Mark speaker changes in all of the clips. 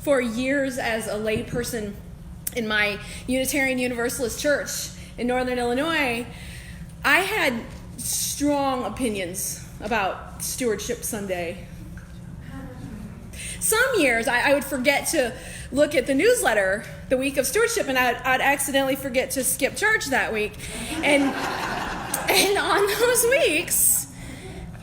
Speaker 1: for years as a layperson in my Unitarian Universalist church in Northern Illinois, I had strong opinions about Stewardship Sunday. Some years I would forget to look at the newsletter the week of stewardship, and I'd accidentally forget to skip church that week. And on those weeks,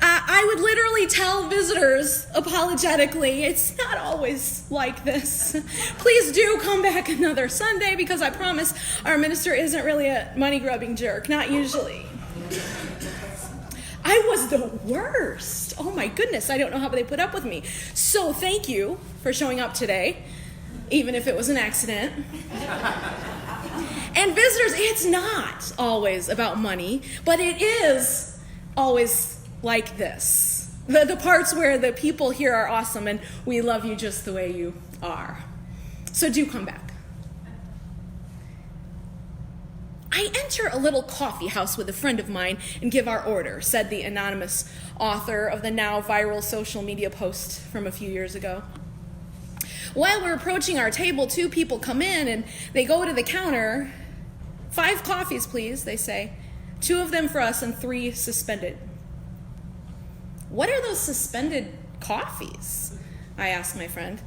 Speaker 1: I would literally tell visitors apologetically, it's not always like this. Please do come back another Sunday, because I promise our minister isn't really a money-grubbing jerk, not usually. I was the worst. Oh my goodness, I don't know how they put up with me. So thank you for showing up today, even if it was an accident. And visitors, it's not always about money, but it is always like this. The parts where the people here are awesome and we love you just the way you are. So do come back. I enter a little coffee house with a friend of mine and give our order, said the anonymous author of the now viral social media post from a few years ago. While we're approaching our table, 2 people come in and they go to the counter. 5 coffees, please, they say. 2 of them for us and 3 suspended. What are those suspended coffees? I asked my friend.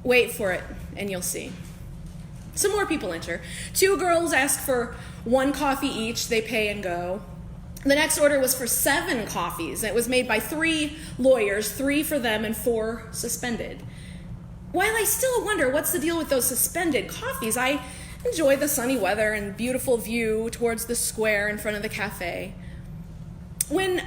Speaker 1: Wait for it and you'll see. Some more people enter. 2 girls ask for 1 coffee each. They pay and go. The next order was for 7 coffees. It was made by 3 lawyers, 3 for them and 4 suspended. While I still wonder what's the deal with those suspended coffees, I enjoy the sunny weather and beautiful view towards the square in front of the cafe. When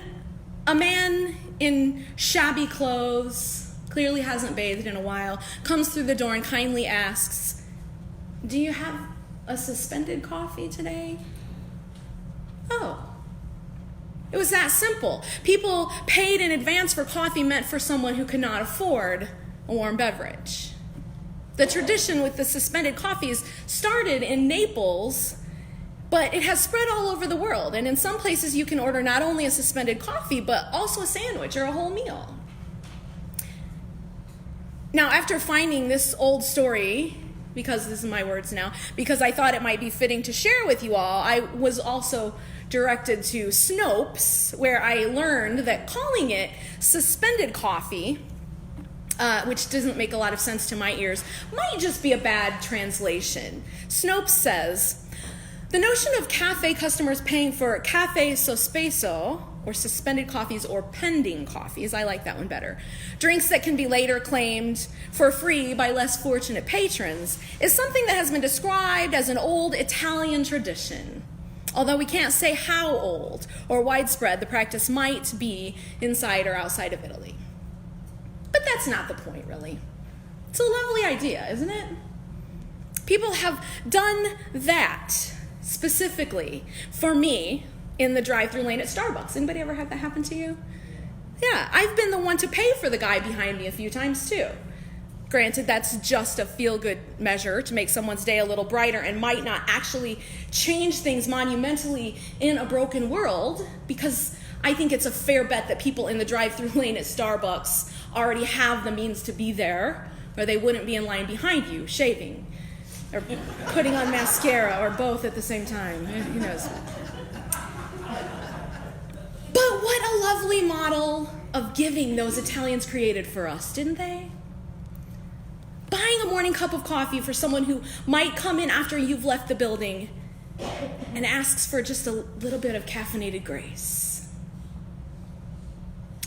Speaker 1: a man in shabby clothes, clearly hasn't bathed in a while, comes through the door and kindly asks, "Do you have a suspended coffee today?" Oh. It was that simple. People paid in advance for coffee meant for someone who could not afford a warm beverage. The tradition with the suspended coffees started in Naples, but it has spread all over the world. And in some places you can order not only a suspended coffee, but also a sandwich or a whole meal. Now, after finding this old story, because this is my words now, because I thought it might be fitting to share with you all, I was also directed to Snopes, where I learned that calling it suspended coffee, which doesn't make a lot of sense to my ears, might just be a bad translation. Snopes says, the notion of cafe customers paying for cafe sospeso, or suspended coffees or pending coffees, I like that one better, drinks that can be later claimed for free by less fortunate patrons, is something that has been described as an old Italian tradition, although we can't say how old or widespread the practice might be inside or outside of Italy. But that's not the point, really. It's a lovely idea, isn't it? People have done that specifically for me in the drive-thru lane at Starbucks. Anybody ever had that happen to you? Yeah, I've been the one to pay for the guy behind me a few times too. Granted, that's just a feel-good measure to make someone's day a little brighter and might not actually change things monumentally in a broken world, because I think it's a fair bet that people in the drive-thru lane at Starbucks already have the means to be there, or they wouldn't be in line behind you shaving or putting on mascara or both at the same time. Who knows? But what a lovely model of giving those Italians created for us, didn't they? Buying a morning cup of coffee for someone who might come in after you've left the building and asks for just a little bit of caffeinated grace.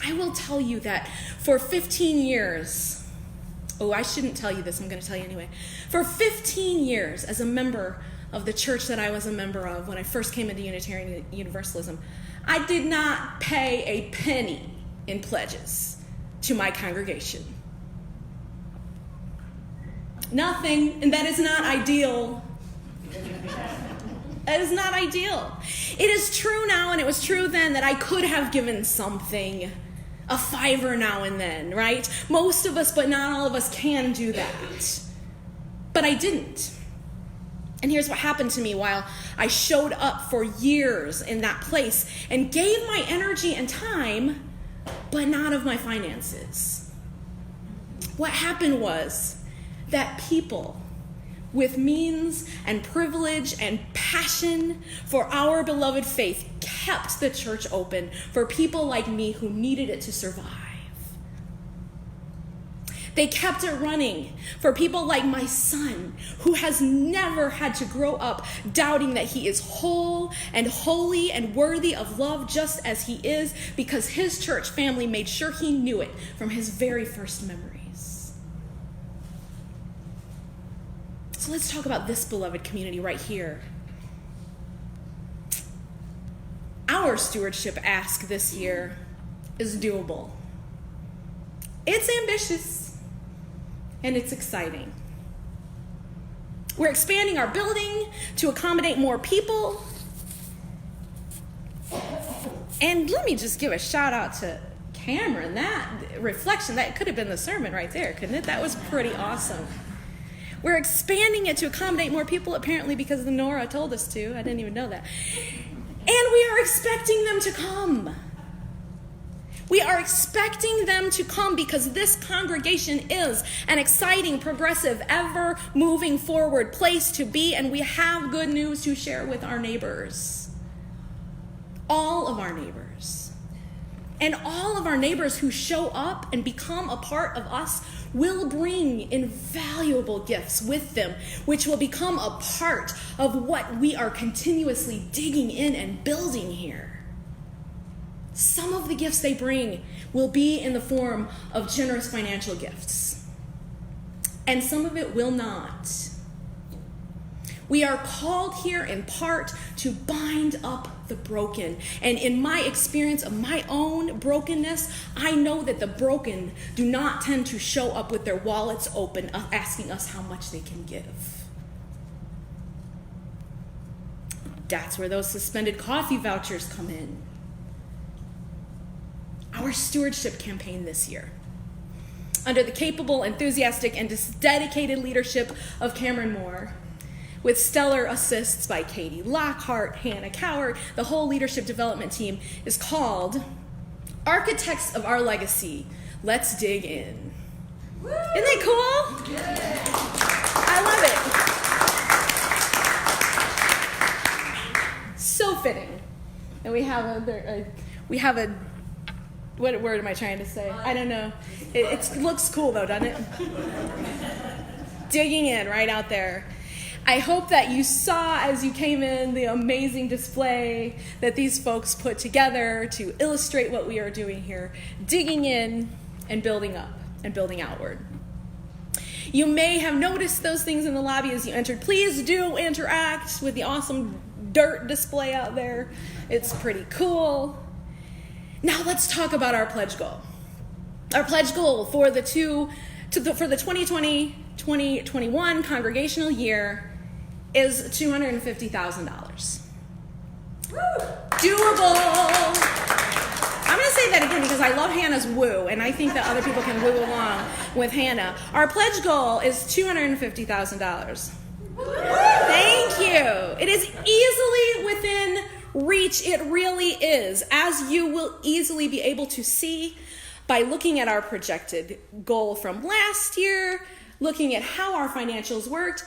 Speaker 1: I will tell you that for 15 years, I shouldn't tell you this, I'm going to tell you anyway. For 15 years as a member of the church that I was a member of when I first came into Unitarian Universalism, I did not pay a penny in pledges to my congregation. Nothing, and that is not ideal. That is not ideal. It is true now, and it was true then, that I could have given something, a $5 now and then, right? Most of us, but not all of us, can do that. But I didn't. And here's what happened to me while I showed up for years in that place and gave my energy and time, but not of my finances. What happened was, that people with means and privilege and passion for our beloved faith kept the church open for people like me who needed it to survive. They kept it running for people like my son, who has never had to grow up doubting that he is whole and holy and worthy of love just as he is, because his church family made sure he knew it from his very first memories. So let's talk about this beloved community right here. Our stewardship ask this year is doable. It's ambitious. And it's exciting. We're expanding our building to accommodate more people. And let me just give a shout out to Cameron. That reflection, that could have been the sermon right there, couldn't it? That was pretty awesome. We're expanding it to accommodate more people, apparently because the Nora told us to. I didn't even know that. And we are expecting them to come. We are expecting them to come because this congregation is an exciting, progressive, ever moving forward place to be, and we have good news to share with our neighbors. All of our neighbors. And all of our neighbors who show up and become a part of us will bring invaluable gifts with them, which will become a part of what we are continuously digging in and building here. Some of the gifts they bring will be in the form of generous financial gifts, and some of it will not. We are called here in part to bind up the broken. And in my experience of my own brokenness, I know that the broken do not tend to show up with their wallets open, asking us how much they can give. That's where those suspended coffee vouchers come in. Our stewardship campaign this year, under the capable, enthusiastic, and dedicated leadership of Cameron Moore, with stellar assists by Katie Lockhart, Hannah Coward, the whole leadership development team, is called Architects of Our Legacy. Let's dig in. Woo! Isn't that cool? Yeah. I love it. So fitting. And we have a what word am I trying to say? I don't know. It looks cool though, doesn't it? Digging in right out there. I hope that you saw as you came in the amazing display that these folks put together to illustrate what we are doing here. Digging in and building up and building outward. You may have noticed those things in the lobby as you entered. Please do interact with the awesome dirt display out there. It's pretty cool. Now let's talk about our pledge goal. Our pledge goal for the 2020-2021 congregational year is $250,000. Doable. I'm going to say that again because I love Hannah's woo, and I think that other people can woo along with Hannah. Our pledge goal is $250,000. Thank you. It is easily within reach. It really is, as you will easily be able to see by looking at our projected goal from last year, looking at how our financials worked.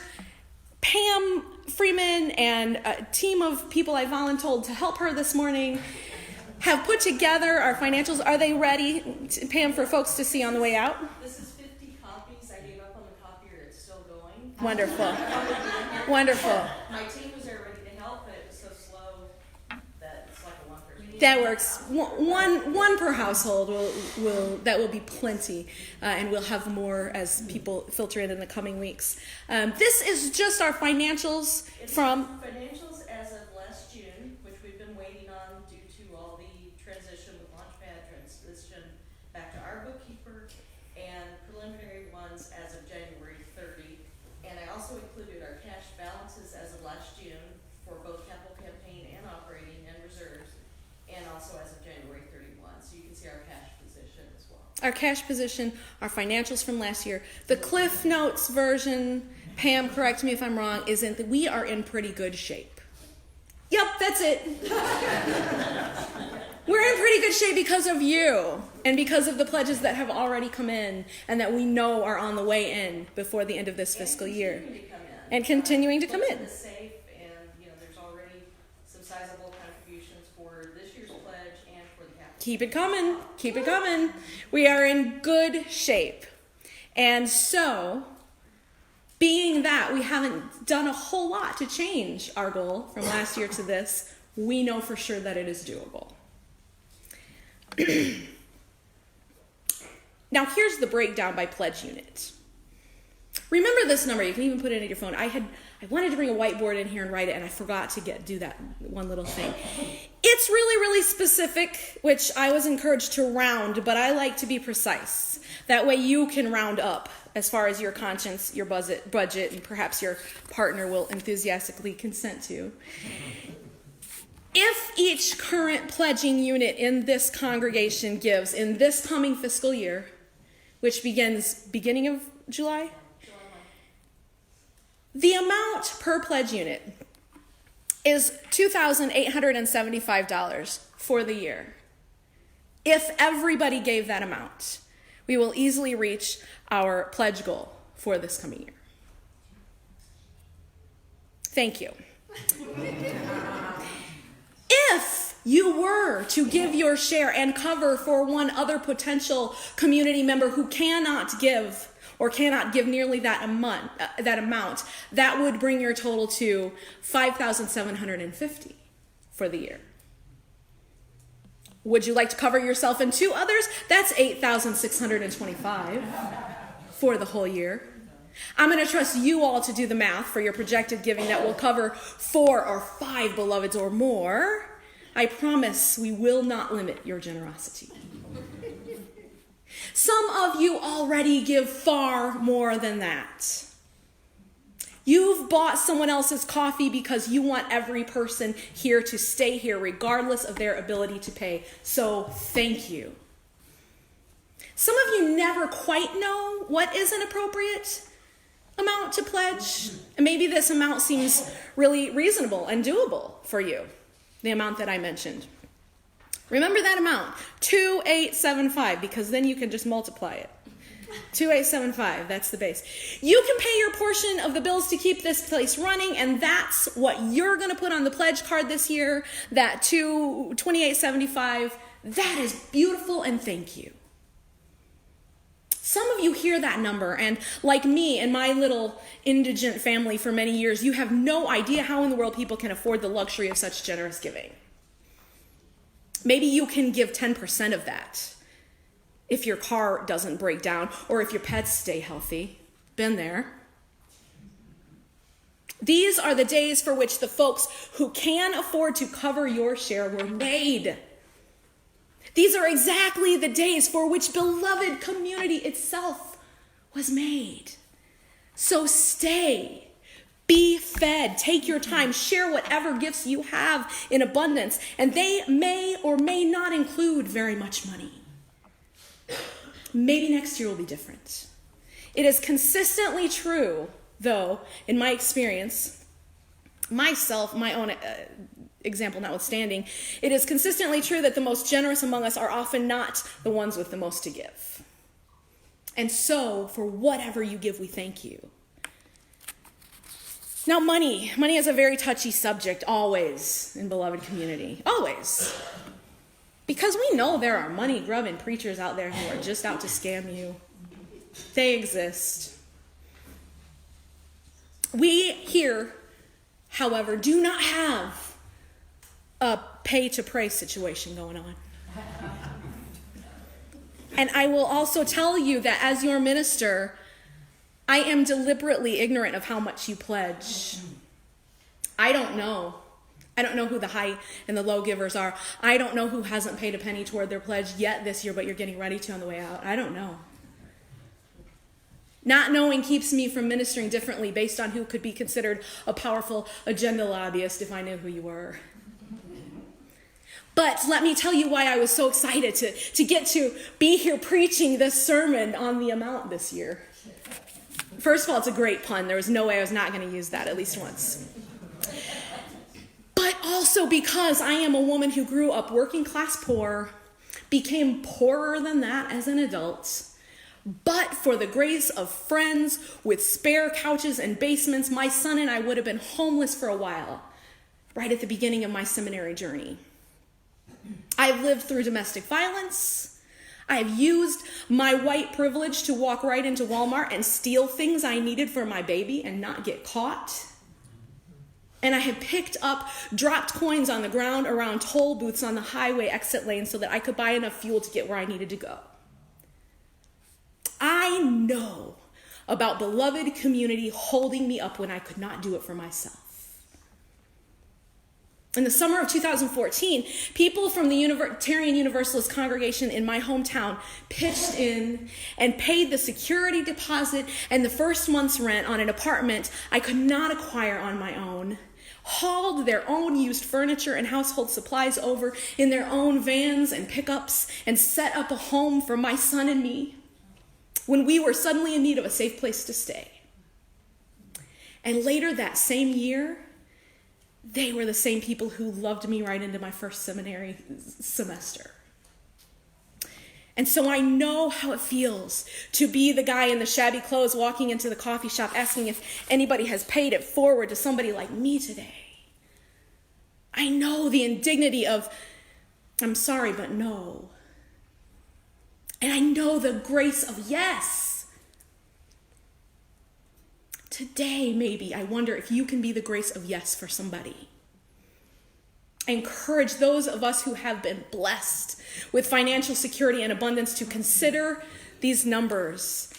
Speaker 1: Pam Freeman and a team of people I volunteered to help her this morning have put together our financials. Are they ready, Pam, for folks to see on the way out?
Speaker 2: This is 50 copies. I gave up on the copier. It's still going.
Speaker 1: Wonderful. Wonderful.
Speaker 2: My team was there ready to help, but it was so slow that it's like a one-person.
Speaker 1: That works. One per household will be plenty, and we'll have more as people filter in the coming weeks. This is just our financials from
Speaker 2: financials as of last June, which we've been waiting on due to all the transition with Launchpad transition back to our bookkeeper, and preliminary ones as of January 30. And I also included our cash balances as of last June for both capital campaign and operating and reserves, and also as of January 31. So you can see our cash position as well.
Speaker 1: Our cash position, our financials from last year. The Cliff Notes version, Pam, correct me if I'm wrong, isn't that we are in pretty good shape. Yep, that's it. We're in pretty good shape because of you and because of the pledges that have already come in and that we know are on the way in before the end of this fiscal year. And continuing to come in.
Speaker 2: It's safe, and there's already some sizable contributions for this year's pledge and for the capital.
Speaker 1: Keep it coming. Keep it coming. We are in good shape. And so, being that we haven't done a whole lot to change our goal from last year to this, we know for sure that it is doable. Now, here's the breakdown by pledge unit. Remember this number. You can even put it in your phone. I wanted to bring a whiteboard in here and write it, and I forgot to do that one little thing. It's really, really specific, which I was encouraged to round, but I like to be precise. That way you can round up as far as your conscience, your budget, and perhaps your partner will enthusiastically consent to. If each current pledging unit in this congregation gives in this coming fiscal year, which begins beginning of July, the amount per pledge unit is $2,875 for the year. If everybody gave that amount, we will easily reach our pledge goal for this coming year. Thank you. If you were to give your share and cover for one other potential community member who cannot give or cannot give nearly that amount, that would bring your total to $5,750 for the year. Would you like to cover yourself and two others? That's $8,625 for the whole year. I'm going to trust you all to do the math for your projected giving that will cover 4 or 5 beloveds or more. I promise we will not limit your generosity. Some of you already give far more than that. You've bought someone else's coffee because you want every person here to stay here regardless of their ability to pay. So thank you. Some of you never quite know what is an appropriate amount to pledge. And maybe this amount seems really reasonable and doable for you, the amount that I mentioned. Remember that amount, 2,875, because then you can just multiply it. 2,875, that's the base. You can pay your portion of the bills to keep this place running, and that's what you're going to put on the pledge card this year, that 2,875. That is beautiful, and thank you. Some of you hear that number, and like me and my little indigent family for many years, you have no idea how in the world people can afford the luxury of such generous giving. Maybe you can give 10% of that if your car doesn't break down or if your pets stay healthy. Been there. These are the days for which the folks who can afford to cover your share were made. These are exactly the days for which beloved community itself was made. So stay. Be fed. Take your time. Share whatever gifts you have in abundance. And they may or may not include very much money. Maybe next year will be different. It is consistently true, though, in my experience, myself, my own example notwithstanding, it is consistently true that the most generous among us are often not the ones with the most to give. And so, for whatever you give, we thank you. Now, money is a very touchy subject, always, in beloved community. Always. Because we know there are money-grubbing preachers out there who are just out to scam you. They exist. We here, however, do not have a pay-to-pray situation going on. And I will also tell you that as your minister, I am deliberately ignorant of how much you pledge. I don't know. I don't know who the high and the low givers are. I don't know who hasn't paid a penny toward their pledge yet this year, but you're getting ready to on the way out. I don't know. Not knowing keeps me from ministering differently based on who could be considered a powerful agenda lobbyist if I knew who you were. But let me tell you why I was so excited to get to be here preaching this sermon on the amount this year. First of all, it's a great pun. There was no way I was not going to use that at least once. but also because I am a woman who grew up working class poor, became poorer than that as an adult. But for the grace of friends with spare couches and basements, my son and I would have been homeless for a while, right at the beginning of my seminary journey. I've lived through domestic violence. I've used my white privilege to walk right into Walmart and steal things I needed for my baby and not get caught. And I have picked up dropped coins on the ground around toll booths on the highway exit lane so that I could buy enough fuel to get where I needed to go. I know about beloved community holding me up when I could not do it for myself. In the summer of 2014, people from the Unitarian Universalist congregation in my hometown pitched in and paid the security deposit and the first month's rent on an apartment I could not acquire on my own, hauled their own used furniture and household supplies over in their own vans and pickups, and set up a home for my son and me when we were suddenly in need of a safe place to stay. And later that same year, they were the same people who loved me right into my first seminary semester. And so I know how it feels to be the guy in the shabby clothes walking into the coffee shop asking if anybody has paid it forward to somebody like me today. I know the indignity of, I'm sorry, but no. And I know the grace of yes. Today, maybe, I wonder if you can be the grace of yes for somebody. I encourage those of us who have been blessed with financial security and abundance to consider these numbers.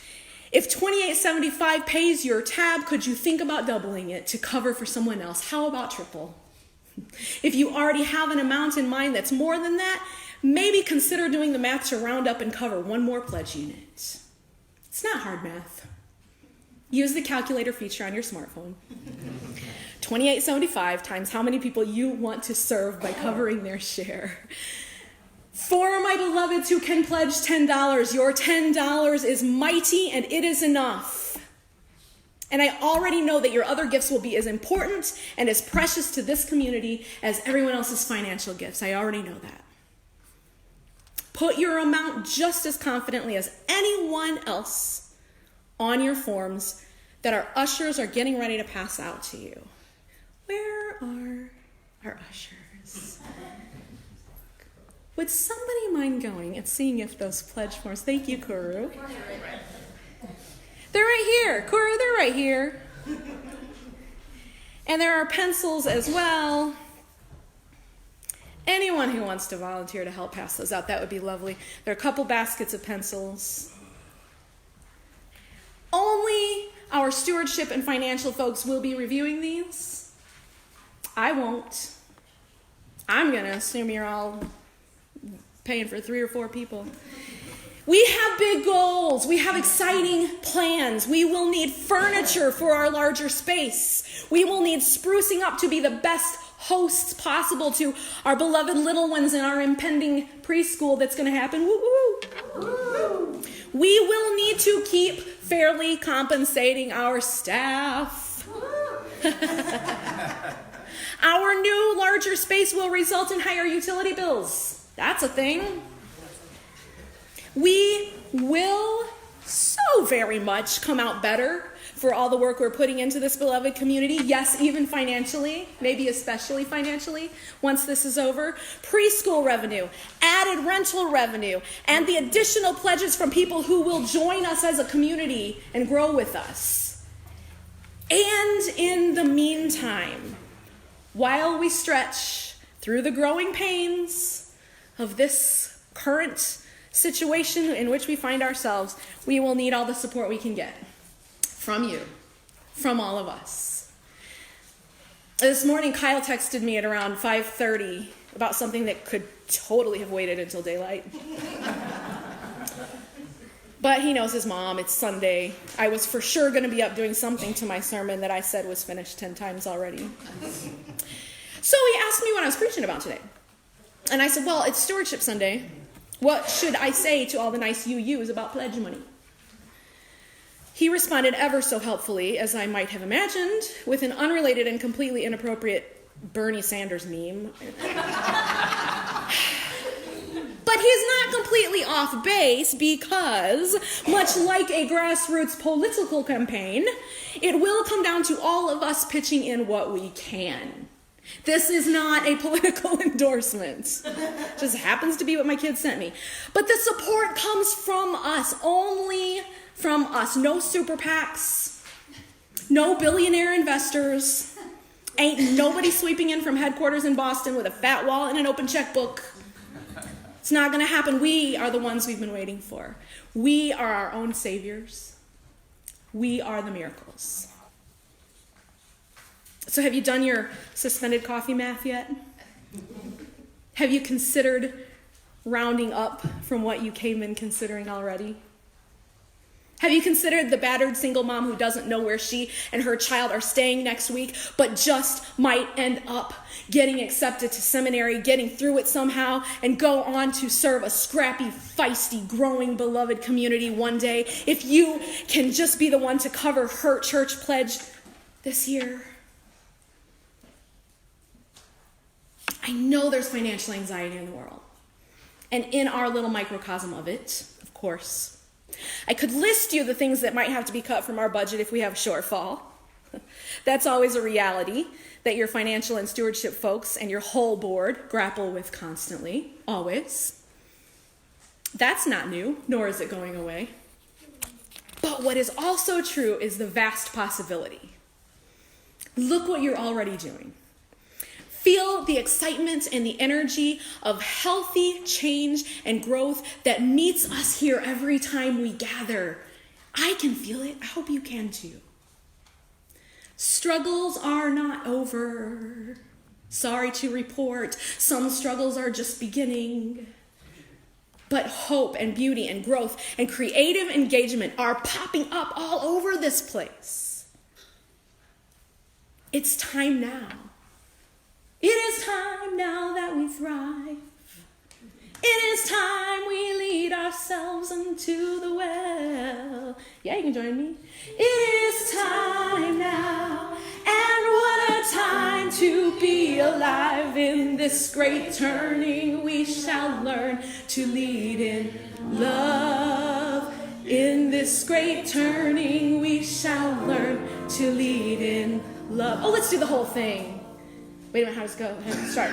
Speaker 1: If $28.75 pays your tab, could you think about doubling it to cover for someone else? How about triple? If you already have an amount in mind that's more than that, maybe consider doing the math to round up and cover one more pledge unit. It's not hard math. Use the calculator feature on your smartphone. $28.75 times how many people you want to serve by covering their share. For my beloveds who can pledge $10, your $10 is mighty and it is enough. And I already know that your other gifts will be as important and as precious to this community as everyone else's financial gifts. I already know that. Put your amount just as confidently as anyone else on your forms that our ushers are getting ready to pass out to you. Where are our ushers? Would somebody mind going and seeing if those pledge forms, thank you, Kuru. They're right here. Kuru, they're right here. And there are pencils as well. Anyone who wants to volunteer to help pass those out, that would be lovely. There are a couple baskets of pencils. Only our stewardship and financial folks will be reviewing these. I won't. I'm going to assume you're all paying for 3 or 4 people. We have big goals. We have exciting plans. We will need furniture for our larger space. We will need sprucing up to be the best hosts possible to our beloved little ones in our impending preschool that's going to happen. Woo-woo. Woo. We will need to keep fairly compensating our staff. Our new larger space will result in higher utility bills. That's a thing. We will so very much come out better for all the work we're putting into this beloved community. Yes, even financially, maybe especially financially, once this is over. Preschool revenue, added rental revenue, and the additional pledges from people who will join us as a community and grow with us. And in the meantime, while we stretch through the growing pains of this current situation in which we find ourselves, we will need all the support we can get from you, from all of us. This morning, Kyle texted me at around 5:30 about something that could totally have waited until daylight. But he knows his mom. It's Sunday. I was for sure going to be up doing something to my sermon that I said was finished 10 times already. So he asked me what I was preaching about today. And I said, well, it's Stewardship Sunday. What should I say to all the nice UUs about pledge money? He responded ever so helpfully, as I might have imagined, with an unrelated and completely inappropriate Bernie Sanders meme. But he's not completely off base because, much like a grassroots political campaign, it will come down to all of us pitching in what we can. This is not a political endorsement. Just happens to be what my kids sent me. But the support comes from us, only from us. No super PACs, no billionaire investors, ain't nobody sweeping in from headquarters in Boston with a fat wallet and an open checkbook. It's not going to happen. We are the ones we've been waiting for. We are our own saviors. We are the miracles. So have you done your suspended coffee math yet? Have you considered rounding up from what you came in considering already? Have you considered the battered single mom who doesn't know where she and her child are staying next week, but just might end up getting accepted to seminary, getting through it somehow, and go on to serve a scrappy, feisty, growing, beloved community one day? If you can just be the one to cover her church pledge this year. I know there's financial anxiety in the world, and in our little microcosm of it, of course. I could list you the things that might have to be cut from our budget if we have a shortfall. That's always a reality that your financial and stewardship folks and your whole board grapple with constantly, always. That's not new, nor is it going away. But what is also true is the vast possibility. Look what you're already doing. Feel the excitement and the energy of healthy change and growth that meets us here every time we gather. I can feel it. I hope you can too. Struggles are not over. Sorry to report, some struggles are just beginning. But hope and beauty and growth and creative engagement are popping up all over this place. It's time now. It is time now that we thrive. It is time we lead ourselves into the well. Yeah, you can join me. It is time now, and what a time to be alive. In this great turning we shall learn to lead in love. In this great turning we shall learn to lead in love. Oh, let's do the whole thing. Wait a minute, how does it go? Start.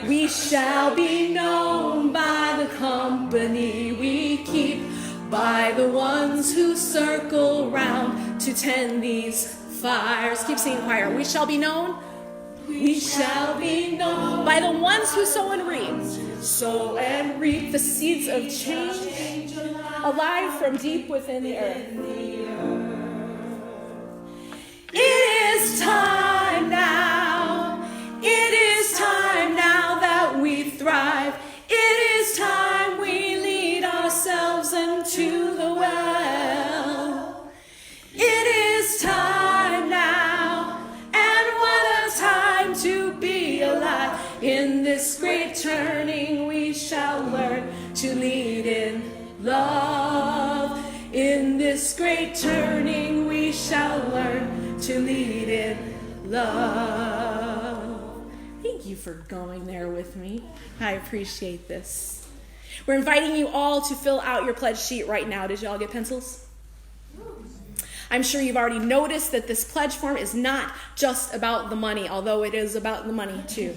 Speaker 1: We shall be known by the company we keep, by the ones who circle round to tend these fires. Keep singing choir. We shall be known. We shall be known by the ones who sow and reap. Sow and reap the seeds of change, alive from deep within the earth. It is time now. It is time now that we thrive. It is time we lead ourselves into the well. It is time now, and what a time to be alive. In this great turning we shall learn to lead in love. In this great turning we shall learn to lead in love. Thank you for going there with me. I appreciate this. We're inviting you all to fill out your pledge sheet right now. Did you all get pencils? I'm sure you've already noticed that this pledge form is not just about the money, although it is about the money too.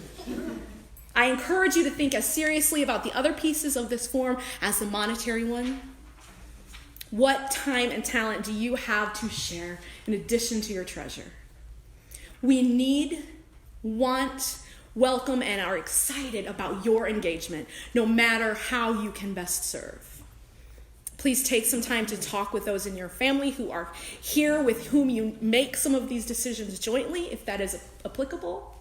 Speaker 1: I encourage you to think as seriously about the other pieces of this form as the monetary one. What time and talent do you have to share in addition to your treasure? We need, want, welcome, and are excited about your engagement, no matter how you can best serve. Please take some time to talk with those in your family who are here, with whom you make some of these decisions jointly, if that is applicable.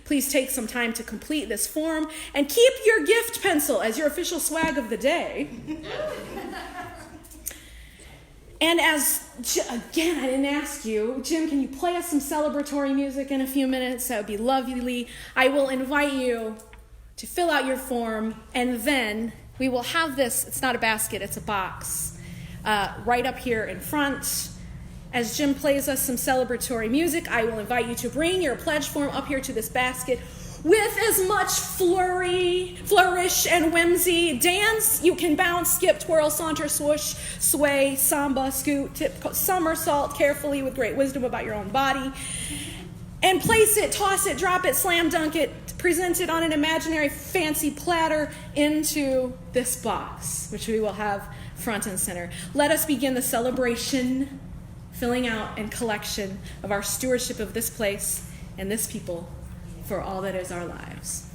Speaker 1: Please take some time to complete this form and keep your gift pencil as your official swag of the day. And again, I didn't ask you, Jim, can you play us some celebratory music in a few minutes? That would be lovely. I will invite you to fill out your form, and then we will have this, it's not a basket, it's a box, right up here in front. as Jim plays us some celebratory music, I will invite you to bring your pledge form up here to this basket with as much flourish, and whimsy. Dance, you can bounce, skip, twirl, saunter, swoosh, sway, samba, scoot, tip, somersault carefully with great wisdom about your own body. And place it, toss it, drop it, slam dunk it, present it on an imaginary fancy platter into this box, which we will have front and center. Let us begin the celebration, filling out and collection of our stewardship of this place and this people for all that is our lives.